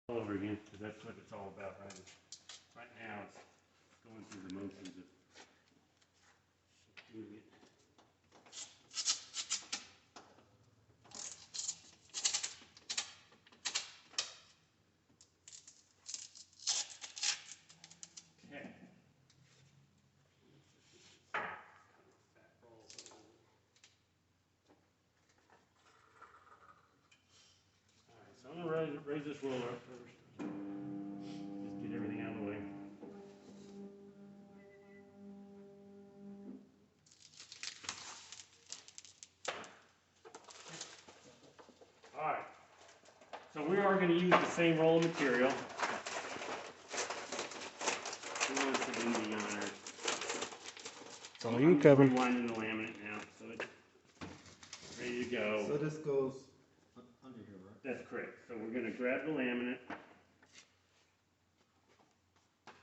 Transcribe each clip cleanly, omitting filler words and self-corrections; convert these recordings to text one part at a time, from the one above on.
all over again, because that's what it's all about, right? Right now, it's going through the motions of doing it. Okay. Alright, so I'm going to raise this roller up first. Just get everything out of the way. Alright, so we are going to use the same roll of material. We want to do the honors. It's all you, Kevin. Rewinding the laminate now, so it's ready to go. So this goes under here, right? That's correct. So we're going to grab the laminate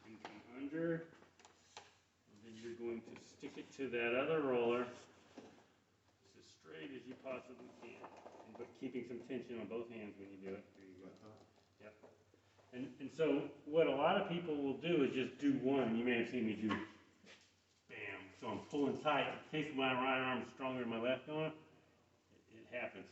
and come under, and then you're going to stick it to that other roller as straight as you possibly can, but keeping some tension on both hands when you do it. There you go. Yep. And so what a lot of people will do is just do one. You may have seen me do bam. So I'm pulling tight in case my right arm is stronger than my left arm. It happens.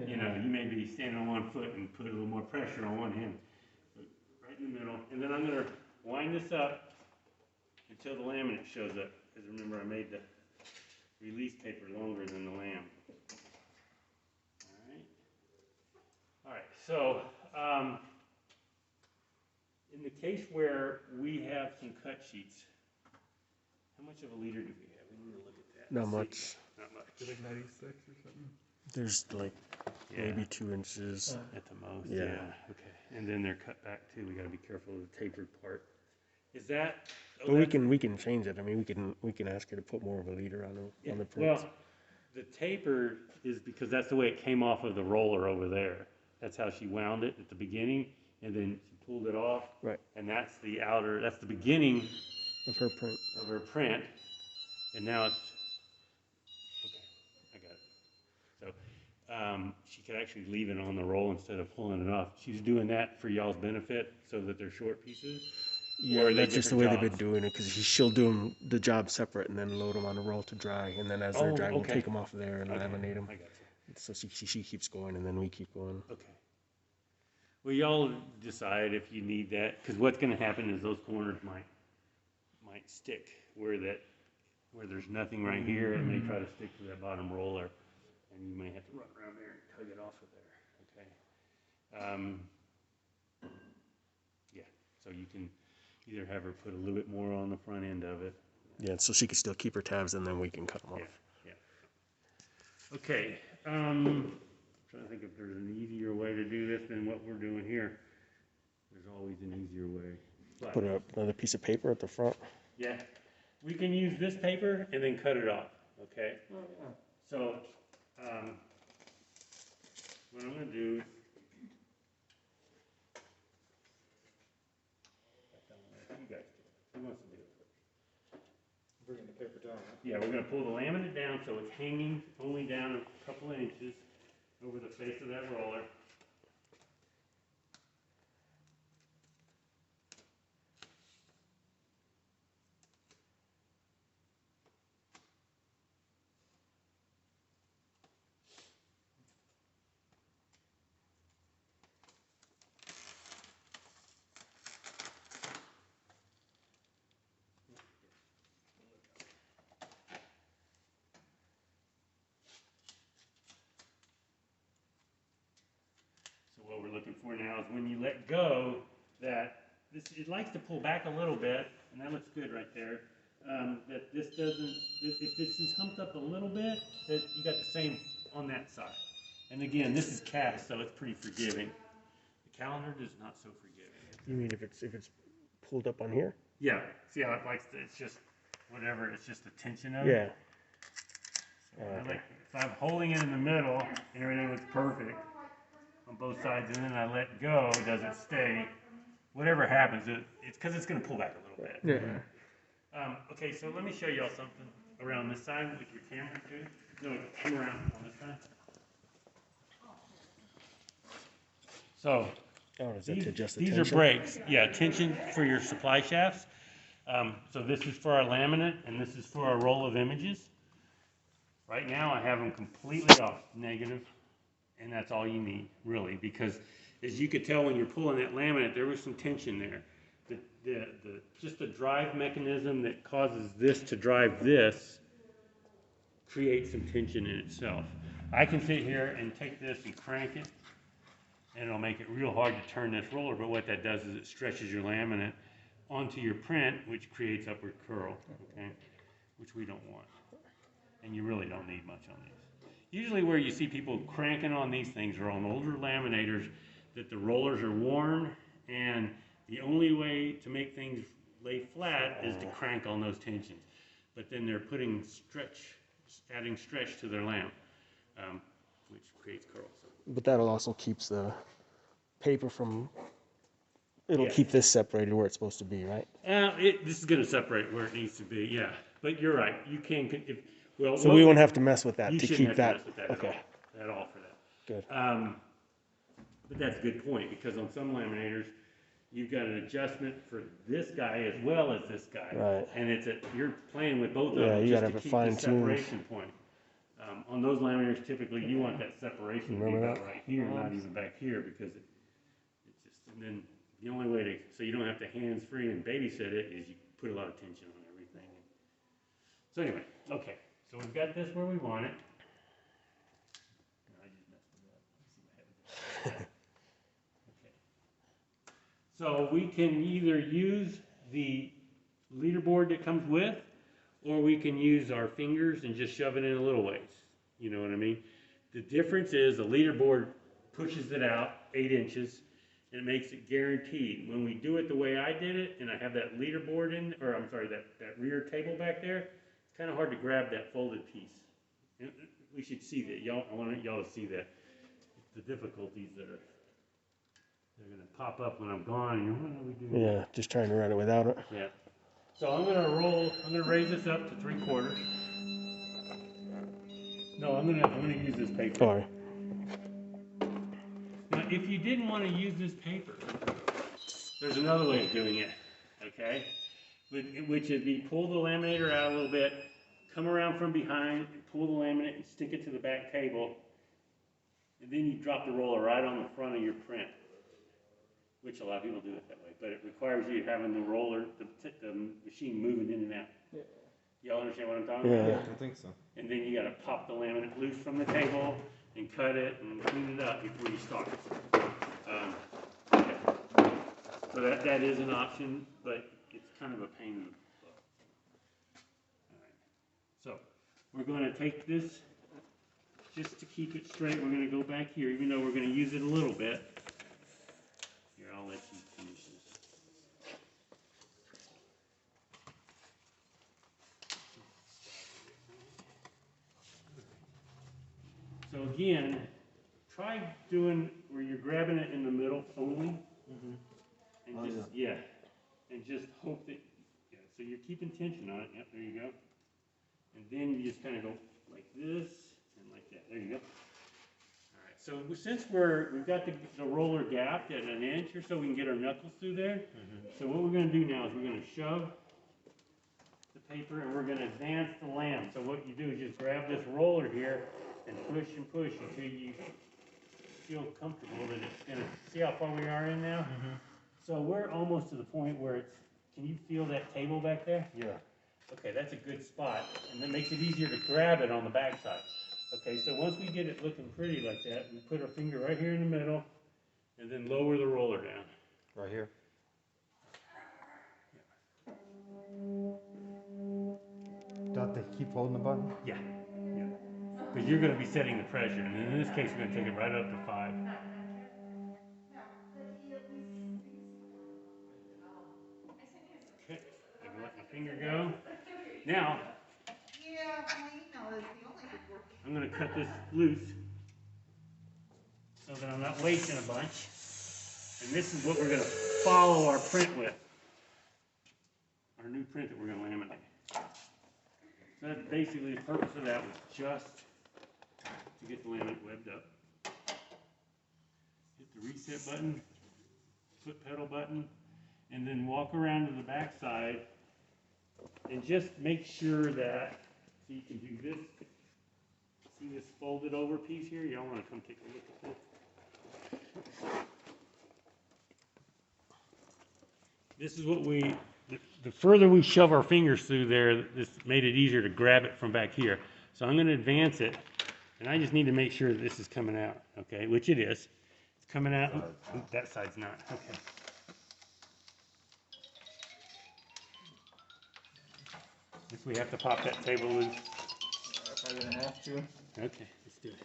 You know, you may be standing on one foot and put a little more pressure on one hand. So right in the middle. And then I'm going to wind this up until the laminate shows up. Because remember, I made the release paper longer than the lam. Alright, so in the case where we have some cut sheets, how much of a leader do we have? We need to look at that. Not much. Not much. Is it like 96 or something? There's like maybe 2 inches. At the most, Yeah. Okay. And then they're cut back too. We got to be careful of the tapered part. Is that? But we can change it. I mean, we can ask her to put more of a leader on the prints. Well, the taper is because that's the way it came off of the roller over there. That's how she wound it at the beginning, and then she pulled it off. Right. And that's the outer. That's the beginning of her print. Of her print, and now it's okay. I got it. So she could actually leave it on the roll instead of pulling it off. She's doing that for y'all's benefit, so that they're short pieces. Yeah, that's just the way they've been doing it, because she'll do the job separate and then load them on the roll to dry, and then as they're dry, we'll take them off of there and laminate them. I got you. So she keeps going, and then we keep going. Okay. Well, y'all decide if you need that, because what's going to happen is those corners might stick where there's nothing right here. It may try to stick to that bottom roller, and you may have to run around there and tug it off of there. Okay. Yeah. So you can either have her put a little bit more on the front end of it. Yeah, so she can still keep her tabs, and then we can cut them off. Yeah. Okay. Trying to think if there's an easier way to do this than what we're doing here. There's always an easier way. But, put another piece of paper at the front. Yeah. We can use this paper and then cut it off. Okay. Oh, yeah. So what I'm going to do. You guys do it. Who wants to do it? Bringing the paper down, right? Yeah, we're going to pull the laminate down so it's hanging only down a couple of inches over the face of that roller. What we're looking for now is when you let go, it likes to pull back a little bit, and that looks good right there. That this doesn't, if this is humped up a little bit, that you got the same on that side. And again, this is cast, so it's pretty forgiving. The calendar is not so forgiving. You mean if it's pulled up on here? Yeah. See how it likes to? It's just whatever. It's just the tension of it. Yeah. So if I'm holding it in the middle and everything looks perfect on both sides, and then I let go, does it stay? Whatever happens, it's because it's going to pull back a little bit. Yeah. Okay, so let me show y'all something around this side with your camera too. No, come around on this side. So Oh, is that to adjust the These tension? are brakes, yeah, tension for your supply shafts. So this is for our laminate, and this is for our roll of images. Right now, I have them completely off, negative, and that's all you need, really, because as you could tell when you're pulling that laminate, there was some tension there. Just the drive mechanism that causes this to drive this creates some tension in itself. I can sit here and take this and crank it, and it'll make it real hard to turn this roller, but what that does is it stretches your laminate onto your print, which creates upward curl, okay, which we don't want. And you really don't need much on these. Usually where you see people cranking on these things are on older laminators that the rollers are worn, and the only way to make things lay flat is to crank on those tensions. But then they're putting adding stretch to their lamp, which creates curls. But that'll also keeps the paper from. It'll Yeah. keep this separated where it's supposed to be, right? This is going to separate where it needs to be, yeah. But you're right. You can. Well, So we won't have to mess with that you to shouldn't keep have to that. mess with that Okay, at all for that. good. But that's a good point, because on some laminators, you've got an adjustment for this guy as well as this guy. Right. And you're playing with both of Yeah, them you just gotta to have it keep the fine-tuned. separation point. On those laminators, typically, you want that separation to be Remember about that? right here, not even back here, because it's just, and then the only way so you don't have to hands-free and babysit it, is you put a lot of tension on everything. So anyway, okay, so we've got this where we want it. No, I just messed it up. Let me see what happens. Okay. So we can either use the leaderboard that comes with, or we can use our fingers and just shove it in a little ways. You know what I mean? The difference is the leaderboard pushes it out 8 inches, and it makes it guaranteed. When we do it the way I did it, and I have that leaderboard in, or I'm sorry, that rear table back there, it's kind of hard to grab that folded piece. And we should see that. I want y'all to see that. The difficulties that they're going to pop up when I'm gone. And what are we doing? Yeah, just trying to run it without it. Yeah. So I'm going to raise this up to 3/4. No, I'm going to use this paper. Sorry. Now, if you didn't want to use this paper, there's another way of doing it, okay? Which would be pull the laminator out a little bit, come around from behind, and pull the laminate and stick it to the back table, and then you drop the roller right on the front of your print, which a lot of people do it that way, but it requires you having the roller, the machine moving in and out. Yeah. Y'all understand what I'm talking Yeah. about? I think so. And then you got to pop the laminate loose from the table and cut it and clean it up before you start. Okay. So that is an option, but it's kind of a pain in the butt. All right. So we're going to take this, just to keep it straight, we're going to go back here, even though we're going to use it a little bit. Here, I'll let you finish this. So again, try doing where you're grabbing it in the middle only, and Oh, just and just hope that so you're keeping tension on it. Yep, there you go. And then you just kind of go like this and like that. There you go. All right. So since we've got the roller gapped at 1 inch or so, we can get our knuckles through there. So what we're going to do now is we're going to shove the paper and we're going to advance the lamp. So what you do is just grab this roller here and push until you feel comfortable that it's going to, see how far we are in now? So we're almost to the point where can you feel that table back there? Yeah. Okay, that's a good spot, and that makes it easier to grab it on the back side. Okay, so once we get it looking pretty like that, we put our finger right here in the middle, and then lower the roller down. Right here. Do I have to keep holding the button? Yeah. Because you're going to be setting the pressure, and in this case, we're going to take it right up to 5. Okay, I can let my finger go. Now, Yeah, my email is the only thing working. I'm going to cut this loose so that I'm not wasting a bunch. And this is what we're going to follow our print with. Our new print that we're going to laminate. So that's basically the purpose of that was just to get the laminate webbed up. Hit the reset button. foot pedal button, and then walk around to the back side and just make sure that, so you can do this. See this folded over piece here? Y'all want to come take a look at this? This is what the further we shove our fingers through there, this made it easier to grab it from back here. So I'm going to advance it, and I just need to make sure that this is coming out, okay, which it is. It's coming out. Ooh, that side's not. Okay. Guess we have to pop that table loose. Probably gonna have to. Okay, let's do it.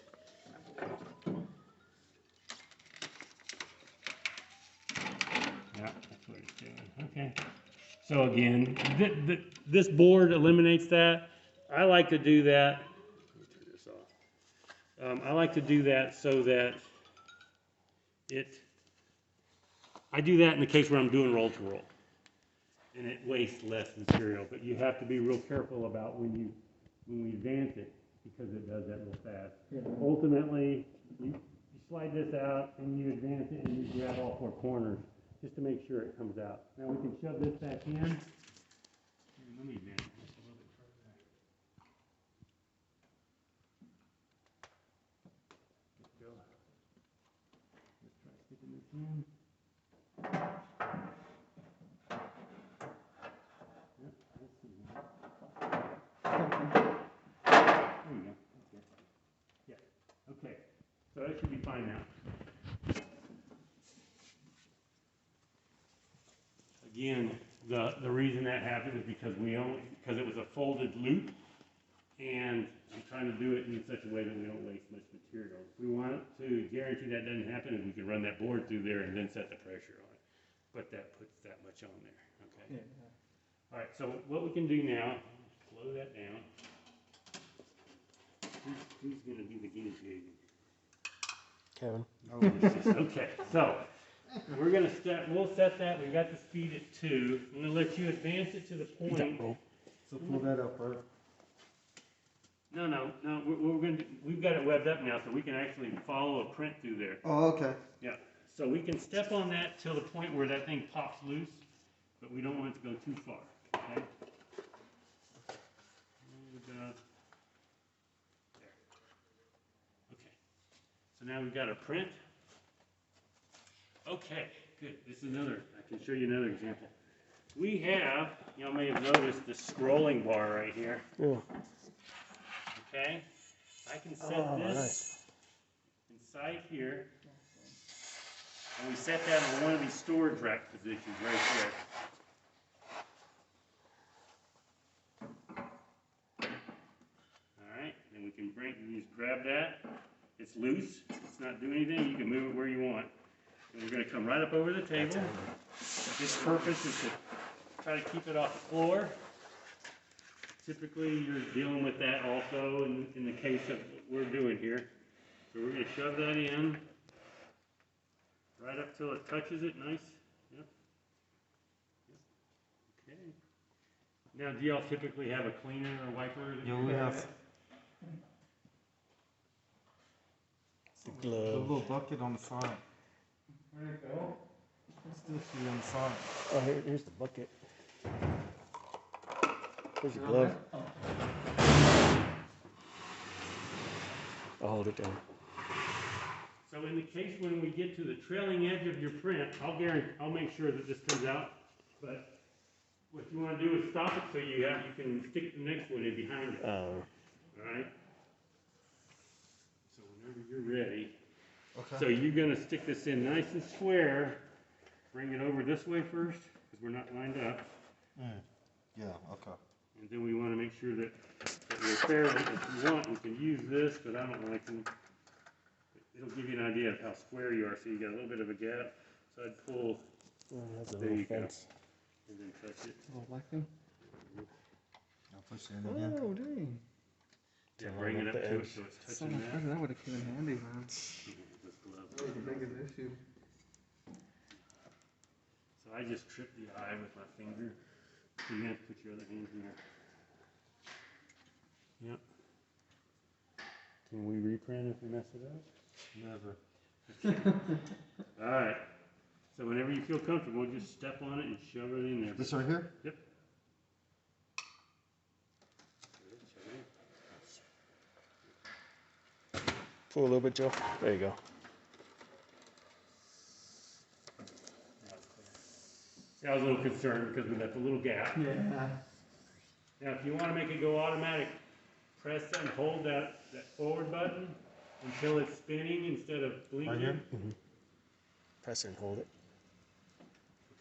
Yeah, that's what it's doing. Okay. So again, this board eliminates that. I like to do that. Let me turn this off. I like to do that so that I do that in the case where I'm doing roll to roll, and it wastes less material. But you have to be real careful about when we advance it, because it does that real fast. Yeah. Ultimately, you slide this out and you advance it and you grab all four corners just to make sure it comes out. Now we can shove this back in. Here, let me advance it just a little bit further. Let's go. Let's try sticking this in. Yep, let's see. There you go. Okay. Yeah. Okay. So that should be fine now. Again, the reason that happened is because because it was a folded loop, and I'm trying to do it in such a way that we don't waste much material. If we want to guarantee that doesn't happen, we can run that board through there and then set the pressure on it. But that puts that much on there. Okay. Yeah. All right. So what we can do now, slow that down. Who's going to be the guinea pig? Kevin. Okay, so we'll set that. We got the speed at 2. I'm going to let you advance it to the point. So pull that up, right? No. We've got it webbed up now, so we can actually follow a print through there. Oh, okay. Yeah. So we can step on that till the point where that thing pops loose, but we don't want it to go too far. Okay. And, there. Okay. So now we've got a print. Okay, good. This is another, I can show you another example. We have, y'all may have noticed this scrolling bar right here. Yeah. Okay? I can set this inside here, and we set that on one of these storage rack positions right there. Alright, then we can you just grab that. It's loose, it's not doing anything, you can move it where you want. And we're going to come right up over the table. This purpose is to try to keep it off the floor. Typically, you're dealing with that also in the case of what we're doing here. So we're going to shove that in right up till it touches it nice. Yep. Okay. Now, do y'all typically have a cleaner or wiper? Yeah, we have The a glove. little bucket on the side. Where'd it go? It's still here on the side. Oh, here's the bucket. Here's the glove. I'll hold it down. So in the case when we get to the trailing edge of your print, I'll make sure that this comes out. But what you want to do is stop it so you can stick the next one in behind it. Oh. All right. So whenever you're ready. Okay. So you're going to stick this in nice and square. Bring it over this way first, because we're not lined up. Yeah, okay. And then we want to make sure that we're fairly, if you want, we can use this, but I don't like to. It'll give you an idea of how square you are, so you got a little bit of a gap. So I'd pull, there you go, and then touch it. Oh, black thing? I'll push it in again. Oh, dang. Yeah, bring it up to it so it's So touching much that. better. That would have come in handy, man. This glove. That was the biggest issue. So I just tripped the eye with my finger. So you have to put your other hand here. Yep. Can we reprint if we mess it up? Never. All right. So whenever you feel comfortable, just step on it and shove it in there. This right here? Yep. Pull a little bit, Joe. There you go. See, I was a little concerned because we left a little gap. Yeah. Now, if you want to make it go automatic, press and hold that forward button until it's spinning instead of blinking. Right here? Press it and hold it.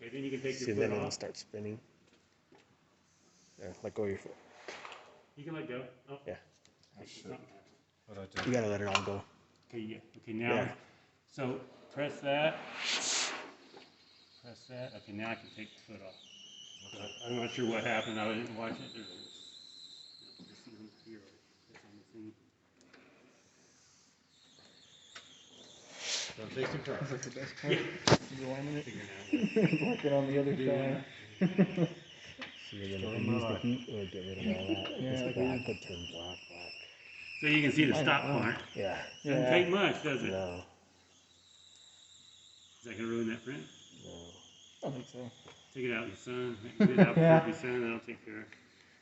Okay, then you can take See, your then foot it'll off. start spinning. There, let go of your foot. You can let go. Oh, Yeah. something happened. What I do? You gotta let it all go. Okay, yeah. Okay, now, Yeah. so press that. Press that. Okay, now I can take the foot off. I'm not sure what happened. I didn't watch it. This is on here. That's on the thing. Don't take some That's press. like the best part. Yeah. The laminate. Figuring out. Working on the other side. So you're Don't gonna use the lie. heat or get rid of all that. Yeah, This like black we- could turn black. So you can see the I stop know. part. Yeah. Doesn't take much, does it? No. Is that gonna ruin that print? No. I think so. Take it out in the sun. Get it out Yeah. before the sun, that'll take care of it.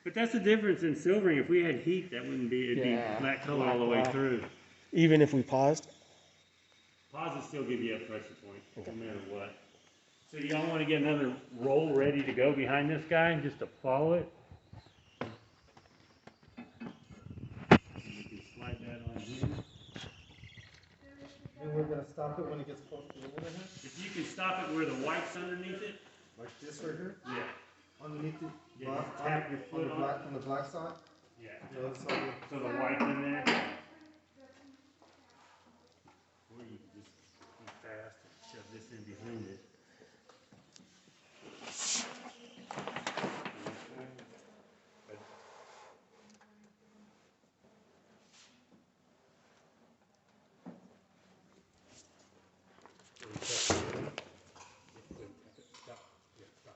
But that's the difference in silvering. If we had heat, that wouldn't be, it'd Yeah. be black color all the way Black. through. Even if we paused. Pause will still give you a pressure point, Okay. no matter what. So y'all wanna get another roll ready to go behind this guy, just to follow it? You can slide that on in. And we're gonna stop it when it gets close to the window here? If you can stop it where the white's underneath it, Like this right here? yeah, Underneath the Yeah, black, just tap your foot on it. on the black side? yeah. The other side. So the white's in there. Or you can just be fast and shove this in behind it. So you